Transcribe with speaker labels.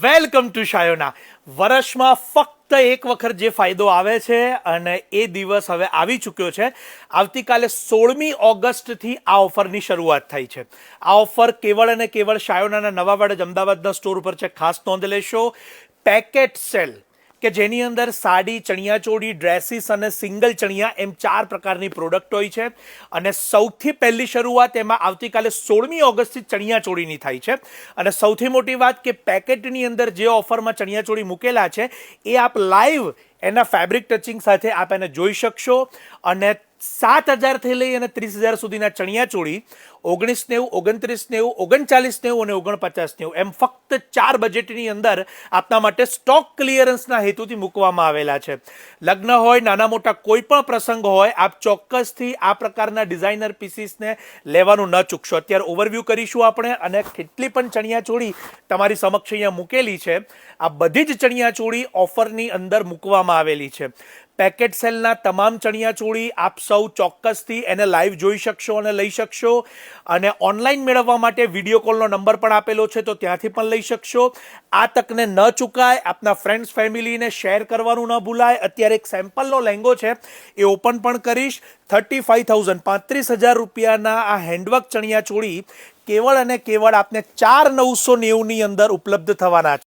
Speaker 1: Welcome to Shayona. વર્ષમાં ફક્ત એક વખત જે ફાયદો આવે છે અને એ દિવસ હવે આવી ચૂક્યો છે. આવતીકાલે 16મી ઓગસ્ટથી આ ઓફરની શરૂઆત થઈ છે. આ ઓફર કેવળ અને કેવળ શાયોનાના નવા વાડજ અમદાવાદના સ્ટોર ઉપર છે. ખાસ નોંધ લેશો. પેકેટ સેલ કે જેની અંદર સાડી, ચણિયાચોળી, ડ્રેસીસ અને સિંગલ ચણિયા એમ 4 પ્રકારની પ્રોડક્ટ હોય છે. અને સૌથી પહેલી શરૂઆત એમાં આવતીકાલે 16મી ઓગસ્ટથી ચણિયાચોળીની થાય છે. અને સૌથી મોટી વાત કે પેકેટની અંદર જે ઓફરમાં ચણિયાચોળી મૂકેલા છે એ આપ લાઈવ એના ફેબ્રિક ટચિંગ સાથે આપ એને જોઈ શકશો. અને 7,000થી લઈ અને 30,000 સુધીના ચણિયાચોળી 1990, 2990, 3990 અને 4990 એમ ફક્ત 4 બજેટની અંદર આપના માટે સ્ટોક ક્લિયરન્સના હેતુથી મૂકવામાં આવેલા છે. લગ્ન હોય, નાના મોટા કોઈ પણ પ્રસંગ હોય, આપ ચોક્કસથી આ પ્રકારના ડિઝાઇનર પીસીસને લેવાનું ન ચૂકશો. અત્યારે ઓવરવ્યૂ કરીશું આપણે અને કેટલી પણ ચણિયાચોળી તમારી સમક્ષ અહીંયા મૂકેલી છે. આ બધી જ ચણિયાચોળી ઓફરની અંદર મૂકવામાં આવેલી છે. પેકેટ સેલના તમામ ચણિયાચોળી આપ સૌ ચોક્કસથી એને લાઈવ જોઈ શકશો અને લઈ શકશો. અને ઓનલાઈન મેળવવા માટે વિડીયો કોલનો નંબર પણ આપેલો છે, તો ત્યાંથી પણ લઈ શકશો. આ તકને ન ચૂકાય. આપના ફ્રેન્ડ્સ ફેમિલીને શેર કરવાનું ન ભૂલાય. અત્યારે એક સેમ્પલનો લહેંગો છે એ ઓપન પણ કરીશ. 35,000 35,000 રૂપિયાના આ હેન્ડવર્ક ચણિયાચોળી કેવળ અને કેવળ આપને 4,990ની અંદર ઉપલબ્ધ થવાના છે.